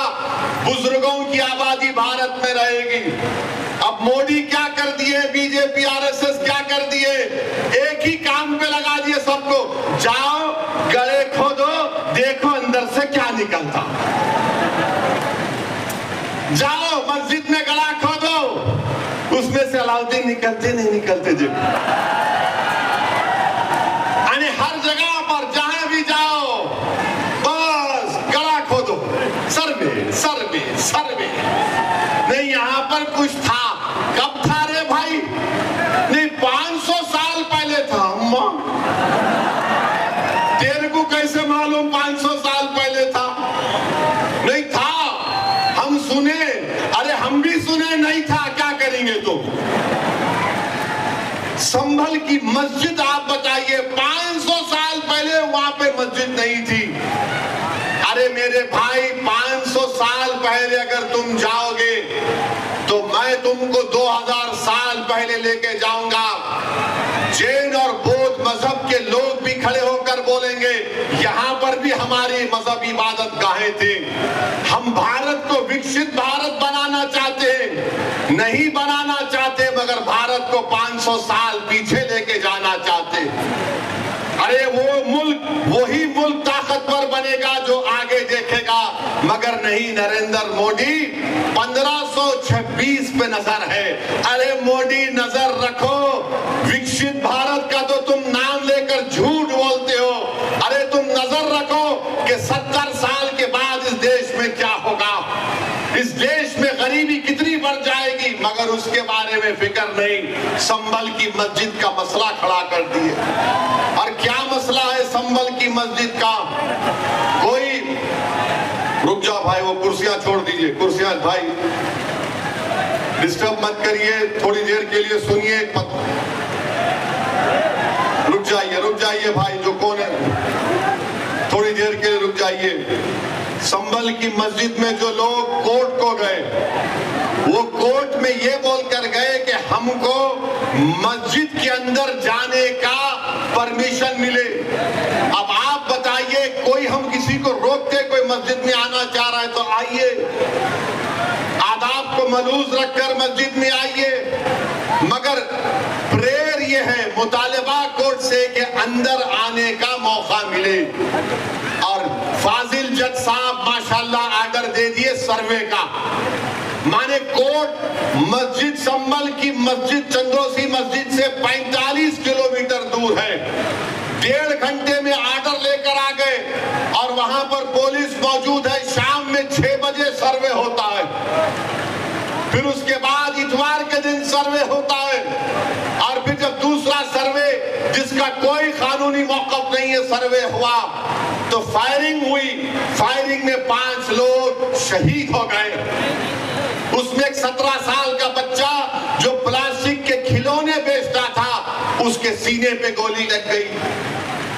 بزرگوں کی آبادی بھارت میں رہے گی. اب مودی کیا کر دیے، بی جے پی RSS کیا کر دیے؟ ایک ہی کام پہ لگا دیے سب کو. جاؤ گڑھے کھودو، دیکھو اندر سے کیا نکلتا. جاؤ مسجد میں گڑھا کھودو، اس میں سے علاؤدین نکلتے نہیں نکلتے. جی یعنی ہر جگہ پر جہاں بھی جاؤ بس گڑھا کھودو. سروے نہیں. یہاں پر کچھ تھا. کب تھا رے بھائی؟ نہیں، 500 سال پہلے تھا. تیرے کو کیسے معلوم 500 سال پہلے تھا؟ نہیں تھا، ہم سنے. ارے ہم بھی سنے نہیں تھا، کیا کریں گے تو. سنبھل کی مسجد آپ بتائیے، 500 سال پہلے وہاں پہ مسجد نہیں تھی. ارے میرے بھائی، 500 سال پہلے اگر تم جاؤ گے تو میں تم کو 2000 سال پہلے لے کے جاؤں گا. جین اور بودھ مذہب کے لوگ بھی کھڑے ہو کر بولیں گے یہاں پر بھی ہماری مذہبی عبادت گاہیں تھیں. ہم بھارت کو وکست بھارت بنانا چاہتے ہیں. نہیں بنانا چاہتے مگر بھارت کو 500 سال پیچھے لے کے جانا چاہتے. ارے وہ ملک وہی ملک طاقتور بنے گا جو آگے دیکھے گا مگر نہیں. نریندر موڈی 1526 پہ نظر ہے. ارے موڈی نظر رکھو, وکشت بھارت کا تو تم نام لے کر جھوٹ بولتے ہو. ارے تم نظر رکھو کہ 70 سال کے بعد اس دیش میں کیا ہوگا, اس دیش میں غریبی کتنی بڑھ جائے گی, مگر اس کے بارے میں فکر نہیں. سنبھل کی مسجد کا مسئلہ کھڑا کر دیے. اور کیا مسئلہ ہے سنبھل کی مسجد کا؟ کوئی رک جا بھائی, وہ کرسیاں چھوڑ دیجئے, کرسیاں بھائی ڈسٹرب مت کریے, تھوڑی دیر کے لیے سنیے. رک جائیے بھائی, جو کون ہے تھوڑی دیر کے لیے رک جائیے. سنبھل کی مسجد میں جو لوگ کورٹ کو گئے, وہ کورٹ میں یہ بول کر گئے کہ ہم کو مسجد کے اندر جانے کا پرمیشن ملے. اب آپ بتائیے, کوئی ہم کسی کو روکتے, کوئی مسجد میں آنا چاہ رہا ہے تو آئیے, آداب کو ملحوظ رکھ کر مسجد میں آئیے. مگر پریئر یہ ہے, مطالبہ کورٹ سے کہ اندر آنے کا موقع ملے. اور فاضل جج صاحب ماشاءاللہ آرڈر دے دیے سروے کا. مانے کورٹ مسجد سنبھل کی مسجد چندوسی مسجد سے 45 کلومیٹر دور ہے. 1.5 گھنٹے میں آرڈر لے کر آ گئے اور وہاں پر پولیس موجود ہے. شام میں 6 بجے سروے ہوتا ہے. پھر اس کے بعد اتوار کے دن سروے ہوتا ہے. اور پھر جب دوسرا سروے جس کا کوئی قانونی موقف نہیں ہے سروے ہوا تو فائرنگ ہوئی. فائرنگ میں 5 لوگ شہید ہو گئے. اس میں ایک 17 سال کا بچہ جو پلاسٹک کے کھلونے بیچتا تھا, اس کے سینے پہ گولی لگ گئی.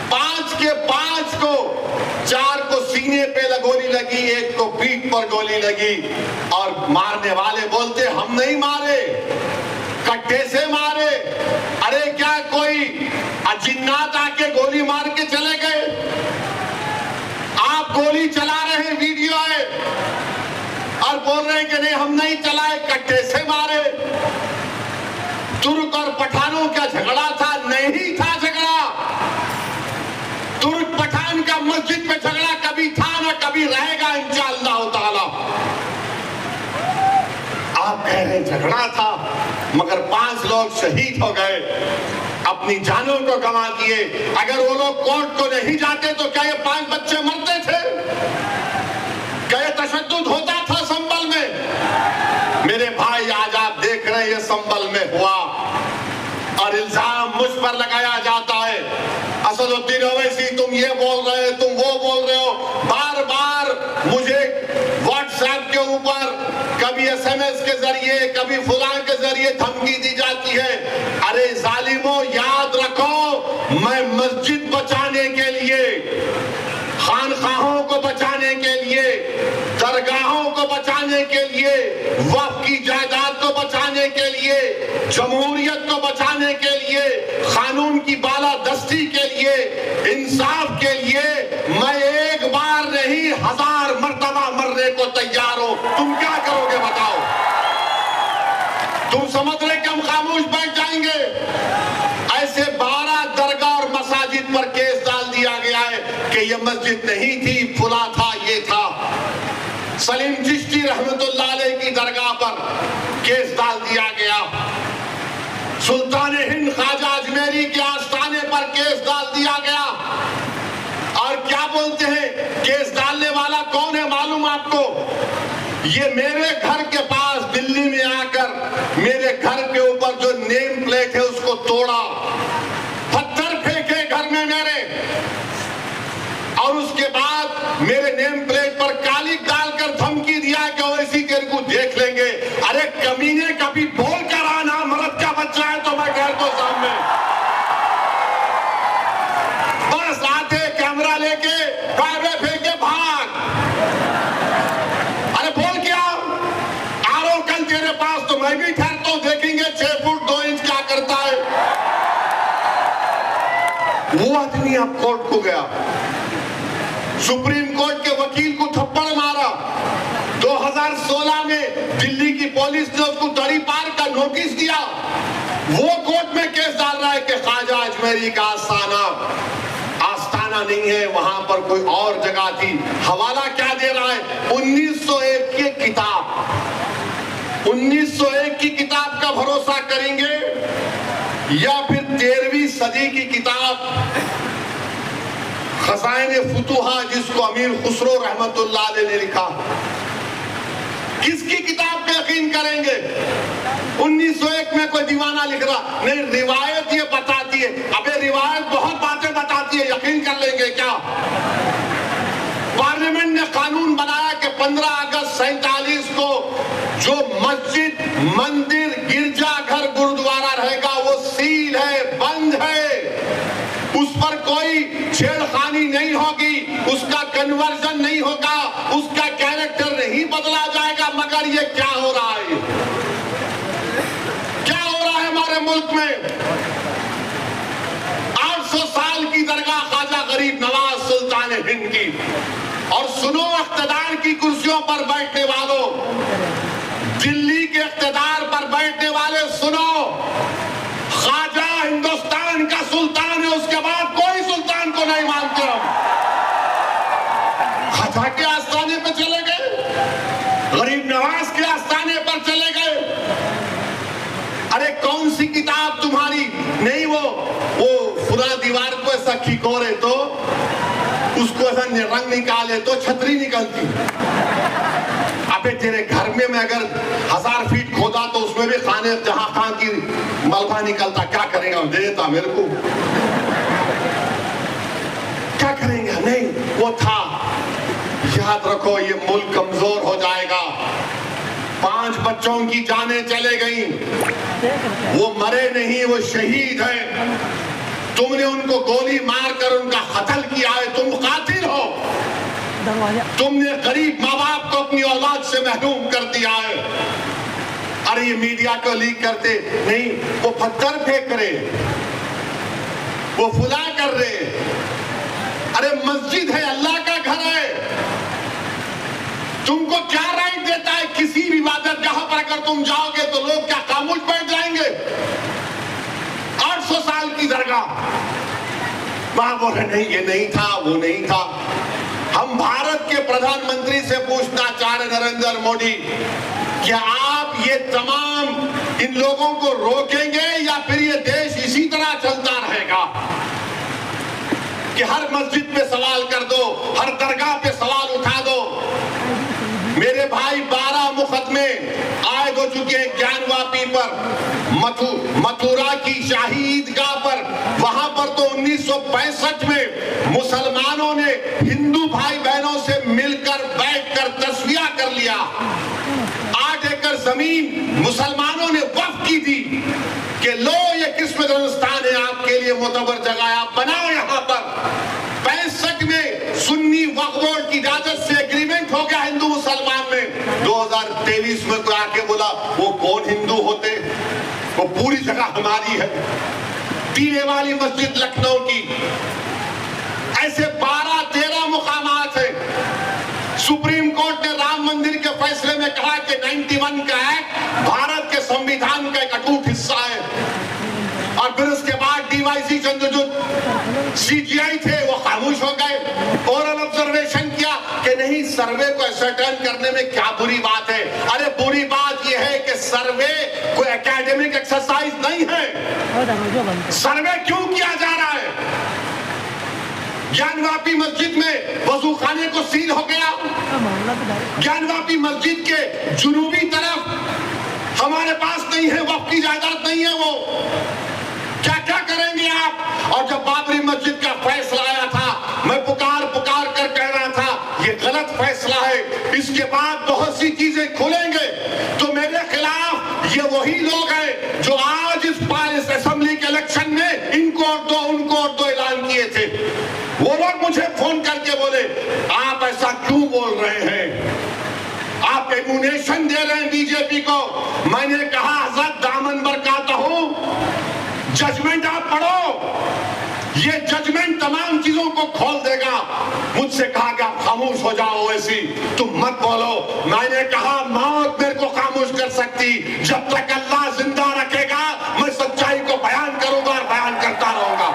5 کے 5 کو, 4 کو سینے پہ گولی لگی, 1 کو پیٹھ پر گولی لگی. اور مارنے والے بولتے ہم نہیں مارے, کٹے سے مارے. ارے کیا کوئی جنات آ کے گولی مار کے چلے گئے؟ آپ گولی چلا رہے ہیں, ویڈیو ہے, اور بول رہے ہیں کہ نہیں ہم نہیں چلائے, کٹے سے مارے. ترک اور پٹھانوں کا جھگڑا تھا, نہیں تھا جھگڑا. ترک پٹھان کا مسجد پہ جھگڑا کبھی تھا نہ کبھی رہے گا انشاءاللہ تعالی. آپ کہہ رہے جھگڑا تھا مگر 5 لوگ شہید ہو گئے, اپنی جانوں کو گنوا دیے. اگر وہ لوگ کورٹ کو نہیں جاتے تو کیا یہ 5 بچے مرتے تھے؟ کیا یہ تشدد ہوتا تھا سنبھل میں؟ میرے بھائی آج آپ دیکھ رہے ہیں یہ سنبھل میں ہوا اور الزام مجھ پر لگایا جاتا ہے. اسد الدین اویسی تم یہ بول رہے, تم وہ بول رہے ہو. بار بار مجھے واٹس ایپ کے اوپر کبھی SMS کے ذریعے کبھی فلاں کے ذریعے دھمکی دی جاتی ہے. ارے ظالموں, یاد رکھو میں مسجد بچانے کے لیے, خانقاہوں کو بچانے کے لیے, درگاہوں کو بچانے کے لیے, وقف کی جائیداد کو بچانے کے لیے, جمہوریت کو بچانے کے لیے, قانون کی بالادستی کے لیے, انصاف کے لیے میں 1 بار نہیں 1000 مرتبہ مرنے کو تیار ہوں. تم کیا کرو گے بتاؤ؟ تم سمجھ رہے کہ ہم خاموش بیٹھ جائیں گے؟ ایسے 12 درگاہ اور مساجد پر کیس ڈال دیا گیا ہے کہ یہ مسجد نہیں تھی, پھلا تھا, یہ تھا. سلیم چشتی رحمت اللہ علیہ کی درگاہ پر کیس ڈال دیا گیا. سلطان ہند خواجہ اجمیری کے آستانے پر کیس ڈال دیا گیا. اور کیا بولتے ہیں, کیس ڈالنے والا کون ہے معلوم آپ کو؟ یہ میرے گھر کے پاس دلی میں آ کر میرے گھر کے اوپر جو نیم پلیٹ ہے اس کو توڑا, پتھر پھینکے گھر میں میرے, اور اس کے بعد میرے نیم پلیٹ پر کالک ڈال کر دھمکی دیا کہ اویسی تیرے کو دیکھ لیں گے. ارے کمینے, کبھی بول کر آنا, مرد کا بچہ ہے تو میں کہہ دو سامنے. بس آتے کیمرہ لے کے کعبے پھینکے بھاگ. ارے بول کیا آ رہا ہوں کل تیرے پاس تو میں بھی ٹھہرتا ہوں, دیکھیں گے 6 فٹ 2 انچ کیا کرتا ہے. وہ آدمی اب کورٹ کو گیا, سپریم کورٹ کے وکیل کو تھپڑ مارا. 2016 میں دلی کی پولیس نے اس کو تڑی پار کا نوٹس دیا، وہ کورٹ میں کیس ڈال رہا ہے کہ خواجہ اجمیری کا آستانہ نہیں ہے، وہاں پر کوئی اور جگہ تھی۔ حوالہ کیا دے رہا ہے؟ 1901 کی کتاب، 1901 کی کتاب کا بھروسہ کریں گے یا پھر 13ویں صدی کی کتاب خزائن فتوحہ جس کو امیر خسرو رحمت اللہ علیہ نے لکھا؟ کس کی کتاب پہ یقین کریں گے؟ 1901 میں کوئی دیوانہ لکھ رہا نہیں، روایت یہ بتاتی ہے۔ ابے روایت بہت باتیں بتاتی ہے، یقین کر لیں گے کیا؟ پارلیمنٹ نے قانون بنایا کہ 15 اگست 47 کو جو مسجد، مندر، گرجا گھر، گرودوارہ رہے گا وہ سیل ہے، بند ہے، اس پر کوئی چھیڑ خانی نہیں ہوگی، اس کا کنورژن نہیں ہوگا، اس کا کیریکٹر نہیں بدلا جائے گا۔ مگر یہ کیا ہو رہا ہے؟ کیا ہو رہا ہے ہمارے ملک میں؟ 800 سال کی درگاہ خواجہ غریب نواز سلطان ہند کی، اور سنو اقتدار کی کرسیوں پر بیٹھنے والوں، دلی کے اقتدار پر بیٹھنے والے سنو، خواجہ ہندوستان کا سلطان ہے، اس کے بعد کوئی سلطان کو نہیں مانتے ہم۔ خواجہ کے آستانے پہ چلے گئے، غریب نواز کے آستانے پر چلے گئے۔ ارے کون سی کتاب تمہاری نہیں؟ وہ فلاں دیوار کو ایسا کھکورے تو اس کو ایسا رنگ نکالے تو چھتری نکلتی۔ ابے تیرے گھر میں اگر 1000 فیٹ کھودا تو اس میں بھی خانے جہاں خان کی ملبہ نکلتا، کیا کریں گا؟ دے دیتا میرے کو، کیا کریں گا؟ نہیں، وہ تھا۔ یاد رکھو یہ ملک کمزور ہو جائے گا۔ 5 بچوں کی جانیں چلے گئیں، وہ مرے نہیں، وہ شہید ہیں۔ تم نے ان کو گولی مار کر ان کا قتل کیا ہے، تم قاتل ہو۔ تم نے غریب ماں باپ کو اپنی اولاد سے محروم کر دیا ہے۔ ارے یہ میڈیا کو لیک کرتے نہیں، وہ پتھر پھینک رہے، وہ فلا کر رہے۔ ارے مسجد ہے، اللہ کا گھر ہے، تم کو کیا رائٹ دیتا ہے کسی بھی عبادت جہاں پر اگر تم جاؤ گے تو لوگ کیا خاموش بیٹھ جائیں گے؟ 800 سال کی درگاہ، وہاں وہ نہیں، یہ نہیں تھا، وہ نہیں تھا۔ ہم بھارت کے پردھان منتری سے پوچھنا چاہ رہے نریندر موڈی، کیا آپ یہ تمام ان لوگوں کو روکیں گے یا پھر یہ دیش اسی طرح چلتا رہے گا کہ ہر مسجد پہ سوال کر دو، ہر درگاہ پہ سوال اٹھا دو؟ میرے بھائی 12 مقدمے عائد ہو چکے ہیں گیان واپی پر، متھورا کی شاہی عیدگاہ پر۔ وہاں پر تو 1965 میں مسلمانوں نے ہندو بھائی بہنوں سے مل کر بیٹھ کر تصفیہ کر لیا۔ 8 ایکڑ زمین مسلمانوں نے وقف کی تھی کہ لو یہ قسم ہندوستان ہے، آپ کے لیے معتبر جگہ ہے، آپ بناؤ یہاں پر۔ 65 میں سنی وقف بورڈ کی اجازت سے ایگریمنٹ ہو گیا ہندو مسلمان میں۔ 2023 میں کوئی آ کے بولا وہ کون ہندو ہوتے، وہ پوری جگہ ہماری ہے۔ ٹیلے والی مسجد لکھنؤ کی، ایسے 12-13 مقامات ہیں۔ سپریم کورٹ نے رام مندر کے فیصلے میں کہا کہ 91 کا ایکٹ بھارت کے سمویدھان کا ایک اٹوٹ حصہ ہے، اور پھر اس کے بعد ڈی وائی سی چندرچوڈ سی جی آئی تھے، وہ خاموش ہو گئے۔ اورل آبزرویشن کیا کہ نہیں، سروے کو اسرٹین کرنے میں کیا بری بات ہے؟ ارے بری بات یہ ہے کہ سروے کوئی اکیڈمک ایکسرسائز نہیں ہے۔ سروے کیوں کیا جا رہا ہے؟ گیان واپی مسجد میں وضو خانے کو سیل ہو گیا، گیان واپی مسجد کے جنوبی طرف ہمارے پاس نہیں ہے، وقف کی جائیداد نہیں ہے، وہ کیا کیا کریں گے آپ؟ اور جب بابری مسجد کا فیصلہ آیا تھا، میں پکار کر کہہ رہا تھا یہ غلط فیصلہ ہے، اس کے بعد بہت سی چیزیں کھلیں گے۔ تو میرے خلاف یہ وہی لوگ ہیں جو آج اس اسمبلی کے الیکشن میں ان کو اور دو اعلان کیے تھے۔ وہ لوگ مجھے فون کر کے بولے آپ ایسا کیوں بول رہے ہیں، آپ ایمونیشن دے رہے ہیں بی جے پی کو۔ میں نے کہا حضرت دامن برکاتا ہوں، ججمنٹ آپ پڑھو، یہ ججمنٹ تمام چیزوں کو کھول دے گا۔ مجھ سے کہا کہ آپ خاموش ہو جاؤ، ایسی تم مت بولو۔ میں نے کہا موت میرے کو خاموش کر سکتی سکتی. جب تک اللہ زندہ رکھے گا میں سچائی کو بیان کروں گا اور بیان کرتا رہوں گا.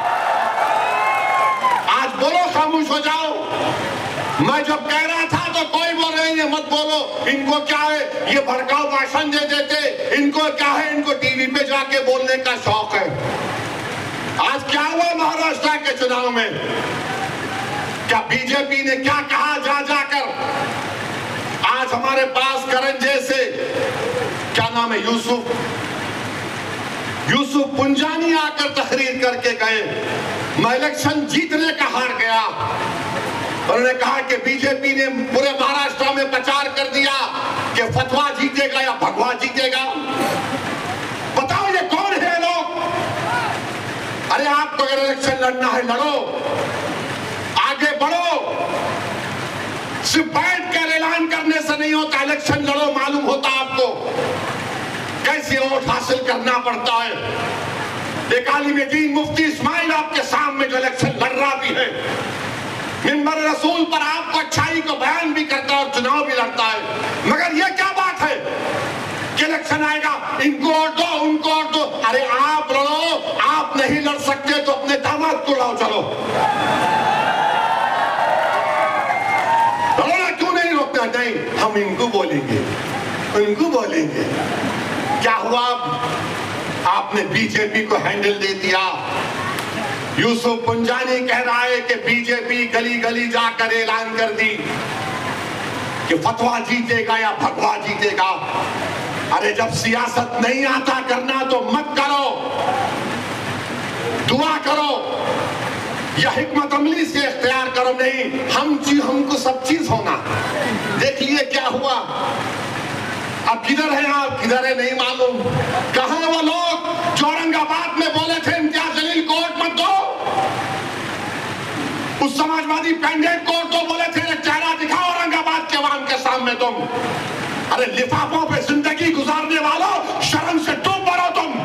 آج بولو, خاموش ہو جاؤ. میں جب کہہ رہا تھا تو کوئی بول رہے ہیں مت بولو, ان کو کیا ہے, یہ بھڑکاؤ بھاشن دے دیتے, ان کو کیا ہے, ان کو ٹی وی پہ جا کے بولنے کا شوق ہے. آج کیا ہوا مہاراشٹر کے چناؤ میں؟ کیا بی جے پی نے کیا کہا جا جا کر؟ آج ہمارے پاس کرن جیسے, کیا نام ہے, یوسف پنجانی آ کر تقریر کر کے گئے, میں الیکشن جیتنے کا ہار گیا. انہوں نے کہا کہ بی جے پی نے پورے مہاراشٹر میں پرچار کر دیا کہ فتوا جیتے گا یا بھگوا جیتے گا. بتاؤ یہ کون ہے لوگ؟ ارے آپ کو اگر الیکشن لڑنا ہے لڑو, آگے بڑھو. صرف بیٹھ کر اعلان کرنے سے نہیں ہوتا, الیکشن لڑو, معلوم ہوتا آپ کو کیسے ووٹ حاصل کرنا پڑتا ہے. ایک عالم دین مفتی اسماعیل آپ کے سامنے جو الیکشن لڑ رہا بھی ہے, منبر رسول پر آپ کو اچھائی کو بیان بھی کرتا ہے اور چناؤ بھی لڑتا ہے. مگر یہ کیا بات ہے کہ الیکشن آئے گا, ان کو ووٹ دو, ان کو ووٹ دو. ارے آپ لڑو, آپ نہیں لڑ سکتے تو اپنے داماد کو لاؤ, چلو لڑو نا, کیوں نہیں روکنا؟ نہیں, ہم ان کو بولیں گے, ان کو بولیں گے. کیا ہوا؟ آپ نے بی جے پی کو ہینڈل دے دیا. یوسف پنجانی کہہ رہا ہے کہ بی جے پی گلی گلی جا کر اعلان کر دی کہ فتوا جیتے گا یا بھگوا جیتے گا. ارے جب سیاست نہیں آتا کرنا تو مت کرو, دعا کرو یا حکمت عملی سے اختیار کرو. نہیں, ہم کو سب چیز ہونا. دیکھ لیے کیا ہوا. اب کدھر ہیں آپ, کدھر ہے نہیں معلوم. کہاں وہ لوگ جو اورنگ آباد میں بولے تھے امتیاز جلیل کو ووٹ مت دو, اس سماجوادی پینڈیٹ کو تو بولے تھے چہرہ دکھاؤ اورنگ آباد کے عوام کے سامنے تم. ارے لفافوں پہ زندگی گزارنے والوں, شرم سے ڈوب پڑو تم.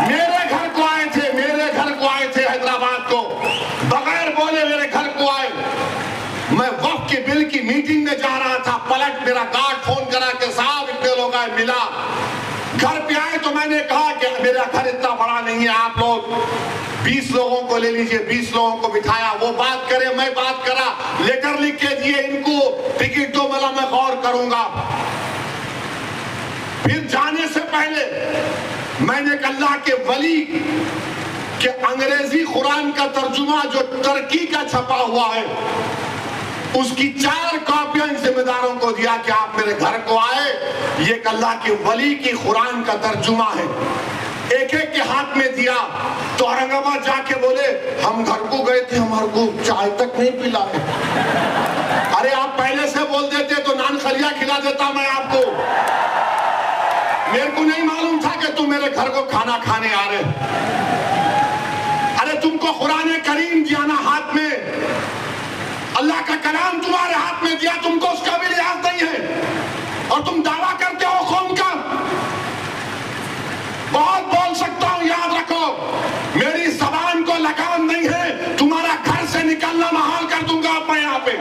میرے گھر کو آئے تھے, میرے گھر کو آئے تھے حیدرآباد کو, بغیر بولے میرے گھر کو آئے. میں وقت کے بل کی میٹنگ میں جا رہا تھا, پلٹ میرا گارڈ فون کرا کہ صاحب اتنے لوگ آئے, ملا. گھر پہ آئے تو میں نے کہا کہ میرا گھر اتنا بڑا نہیں ہے, آپ لوگ 20 لوگوں کو لے لیجئے. 20 لوگوں کو بٹھایا, وہ بات کرے, میں بات کرا, لیٹر لکھ کے دیے, ان کو ٹکٹ دو, ملا میں غور کروں گا. پھر جانے سے پہلے میں نے اللہ کے ولی کہ انگریزی قرآن کا ترجمہ جو ترکی کا چھپا ہوا ہے, اس کی 4 کاپیاں ذمہ داروں کو دیا کہ آپ میرے گھر کو آئے, یہ ایک اللہ کے ولی کی قرآن کا ترجمہ ہے. ایک ایک کے ہاتھ میں دیا تو اورنگ آباد جا کے بولے ہم گھر کو گئے تھے, ہمارے کو چائے تک نہیں پلائے. ارے آپ پہلے سے بول دیتے تو نان خلیہ کھلا دیتا میں آپ کو. میرے کو نہیں معلوم تھا کہ تم میرے گھر کو کھانا کھانے آ رہے. ارے تم کو قرآن کریم دیا نا ہاتھ میں, اللہ کا کلام تمہارے ہاتھ میں دیا, تم کو اس کا بھی لحاظ نہیں ہے, اور تم دعویٰ کرتے ہو قوم کا. بہت بول سکتا ہوں, یاد رکھو میری زبان کو لگام نہیں ہے, تمہارا گھر سے نکلنا محال کر دوں گا میں یہاں پہ.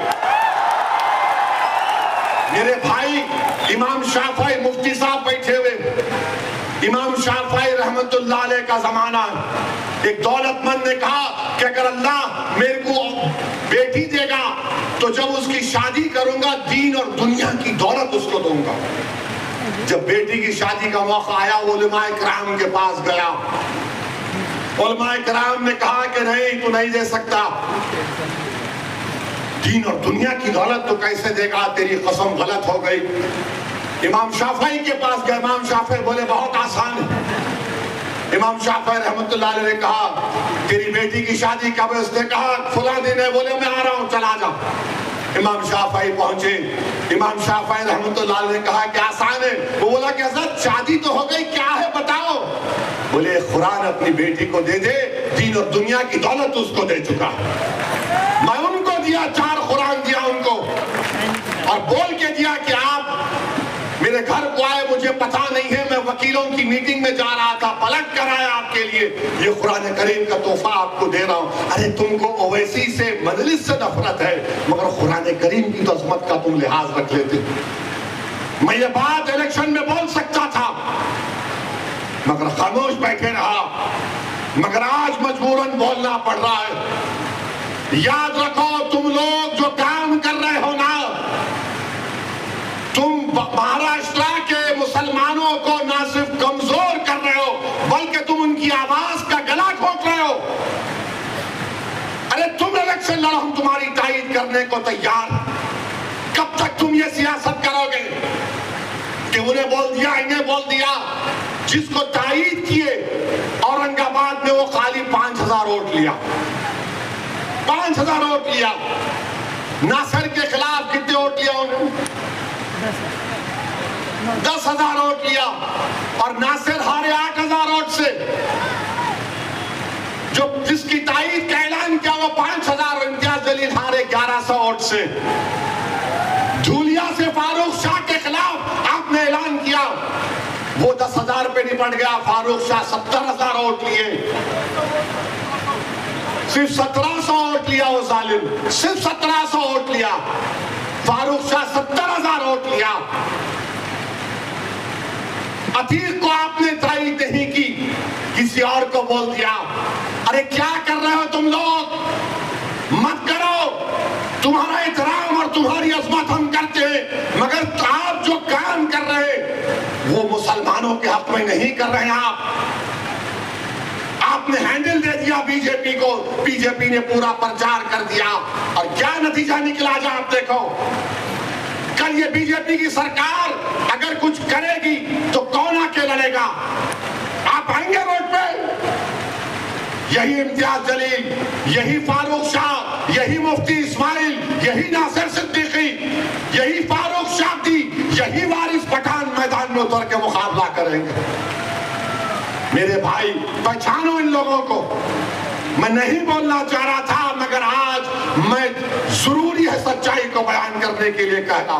میرے بھائی امام شافعی مفتی صاحب بیٹھے ہوئے, امام شافعی رحمت اللہ علیہ کا زمانہ. ایک دولت مند نے کہا کہ اگر اللہ میرے کو بیٹی دے گا تو جب اس کی شادی کروں گا دین اور دنیا کی دولت اس کو دوں گا. جب بیٹی کی شادی کا موقع آیا علماء کرام کے پاس گیا. علماء کرام نے کہا کہ نہیں, تو نہیں دے سکتا, دین اور دنیا کی دولت تو کیسے دے گا, تیری قسم غلط ہو گئی. امام شافعی کے پاس گئے, امام شافعی بولے بہت آسان ہے. امام شافعی رحمت اللہ علیہ نے کہا تیری بیٹی کی شادی کب ہے؟ اس نے کہا فلاں دن ہے. بولے میں آ رہا ہوں, چلا جا. امام شافعی پہنچے, امام شافعی رحمت اللہ علیہ نے کہا کہ آسان ہے. وہ بولا کہ حضرت شادی تو ہو گئی, کیا ہے بتاؤ. بولے قرآن اپنی بیٹی کو دے دے, دین اور دنیا کی دولت اس کو دے چکا. میں ان کو دیا, 4 قرآن دیا ان کو, اور بول کے دیا کہ آپ میرے گھر کو آئے, مجھے پتا نہیں ہے, میں وکیلوں کی میٹنگ میں جا رہا تھا, پلٹ کر آیا آپ کے لیے, یہ قرآن کریم کا تحفہ آپ کو دے رہا ہوں. ارے تم کو اویسی سے مجلس سے نفرت ہے, مگر قرآن کریم کی تو عظمت کا تم لحاظ رکھ لیتے. میں یہ بات الیکشن میں بول سکتا تھا مگر خاموش بیٹھے رہا، مگر آج مجبوراً بولنا پڑ رہا ہے۔ یاد رکھو تم لوگ جو کام کر رہے ہو نا، تم مہاراشٹر کے مسلمانوں کو نہ صرف کمزور کر رہے ہو بلکہ تم ان کی آواز کا گلا گھونٹ رہے ہو۔ ارے تم الیکشن لڑو، ہم تمہاری تائید کرنے کو تیار۔ کب تک تم یہ سیاست کرو گے کہ انہیں بول دیا انہیں بول دیا؟ جس کو تائید کیے اورنگ آباد میں وہ خالی 5000 ووٹ لیا، 5000 ووٹ لیا۔ ناصر کے خلاف کتنے ووٹ لیا انہوں نے؟ 10,000 ووٹ لیا، اور ناصر ہارے 8,000 ووٹ سے۔ جو جس کی تائید کا اعلان کیا وہ 5,000، امتیاز جلیل ہارے 1100 ووٹ سے۔ دھولیا سے فاروق شاہ کے خلاف آپ نے اعلان کیا، وہ 10,000 پہ نپٹ گیا، فاروق شاہ 70,000 ووٹ لیے۔ صرف 1,700 ووٹ لیا وہ ظالم، صرف 1,700 ووٹ لیا۔ فاروق شاہ 70,000 ووٹ لیا۔ عتیق کو آپ نے تائید نہیں کی، کسی اور کو بول دیا۔ ارے کیا کر رہے ہو تم لوگ؟ مت کرو۔ تمہارا احترام اور تمہاری عظمت ہم کرتے ہیں، مگر آپ جو کام کر رہے وہ مسلمانوں کے حق میں نہیں کر رہے ہیں۔ آپ نے ہینڈل دے دیا بی جے پی کو، بی جے پی نے پورا پرچار کر دیا، اور کیا نتیجہ نکلا جا آپ دیکھو۔ کل یہ بی جے پی کی سرکار اگر کچھ کرے گی تو کون آ کے لڑے گا؟ آپ آئیں گے روڈ پہ؟ یہی امتیاز جلیل، یہی فاروق شاہ، یہی مفتی اسماعیل، یہی ناصر صدیقی، یہی فاروق شاہدی، یہی وارث پٹھان میدان میں اتر کے مقابلہ کریں گے۔ میرے بھائی پہچانو ان لوگوں کو۔ میں نہیں بولنا چاہ رہا تھا مگر آج میں ضروری ہے سچائی کو بیان کرنے کے لیے کہنا۔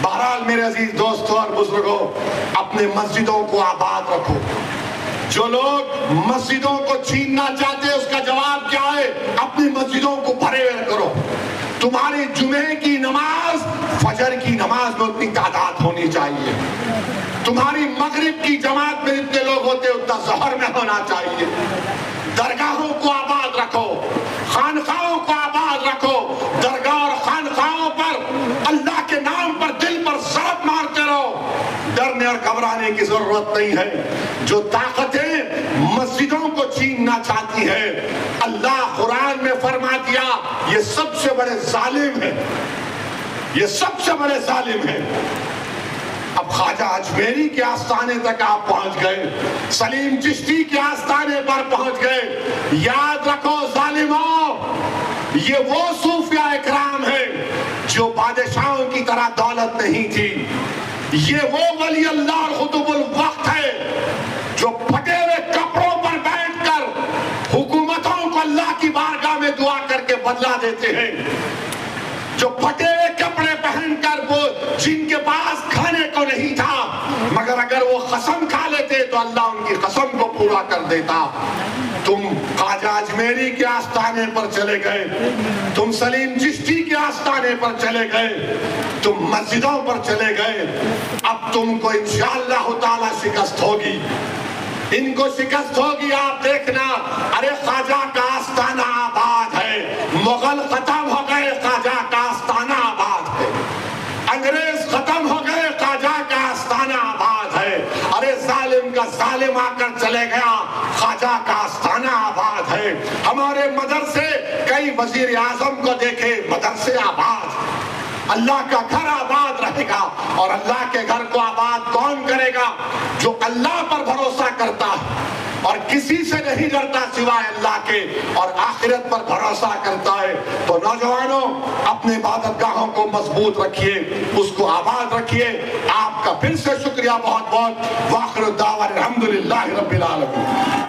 بہرحال میرے عزیز دوستوں اور بزرگوں، اپنے مسجدوں کو آباد رکھو۔ جو لوگ مسجدوں کو چھیننا چاہتے ہیں اس کا جواب کیا ہے؟ اپنی مسجدوں کو بھرے ہوئے کرو۔ تمہاری جمعے کی نماز فجر کی نماز میں اتنی تعداد ہونی چاہیے۔ تمہاری مغرب کی جماعت میں جتنے لوگ ہوتے اتنا ظہر میں ہونا چاہیے۔ درگاہوں کو آباد رکھو، خانقاہوں کو آباد رکھو۔ درگاہ اور خانقاہوں پر اللہ کے نام پر دل پر ضرب مارتے رہو۔ ڈرنے اور گھبرانے کی ضرورت نہیں ہے۔ جو طاقتیں مسجدوں کو چھیننا چاہتی ہیں، اللہ قرآن میں فرما دیا یہ سب سے بڑے ظالم ہیں، یہ سب سے بڑے ظالم ہیں۔ اب خواجہ اجمیری کے آستانے تک آپ پہنچ گئے، سلیم چشتی کے آستانے پر پہنچ گئے۔ یاد رکھو ظالموں، یہ وہ صوفیاء اکرام ہیں جو بادشاہوں کی طرح دولت نہیں تھی۔ یہ وہ ولی اللہ اور قطب الوقت ہے جو پھٹے ہوئے کپڑوں پر بیٹھ کر حکومتوں کو اللہ کی بارگاہ میں دعا کر کے بدلہ دیتے ہیں، جو پھٹے ہوئے کپڑے پہن کر وہ جن کے پاس کھانے کو نہیں تھا مگر اگر وہ قسم کھا لیتے تو اللہ ان کی قسم کو پورا کر دیتا۔ تم خواجہ اجمیری کے آستانے پر چلے گئے، تم سلیم چشتی کے آستانے پر چلے گئے، تم مسجدوں پر چلے گئے۔ اب تم کو انشاءاللہ تعالی شکست ہوگی، ان کو شکست ہوگی۔ آپ دیکھنا، ارے خواجہ کا آستانہ آباد ہے، مغل ختم ہو گئے، خواجہ کا آستانہ آباد ہے، انگریز ختم ہو گئے، خواجہ کا آستانہ آباد ہے۔ ارے ظالم کا ظالم آ کر چلے گیا، خواجہ کا آستانہ آباد ہے۔ ہمارے مدرسے کئی وزیر اعظم کو دیکھے، مدرسے آباد، اللہ کا گھر آباد رہے گا۔ اور اللہ کے گھر کو آباد کون کرے گا؟ جو اللہ پر بھروسہ کرتا ہے اور کسی سے نہیں ڈرتا سوائے اللہ کے، اور آخرت پر بھروسہ کرتا ہے۔ تو نوجوانوں، اپنے عبادت گاہوں کو مضبوط رکھیے، اس کو آباد رکھیے۔ آپ کا پھر سے شکریہ بہت بہت۔ وآخر الدعوانا الحمدللہ رب العالمین۔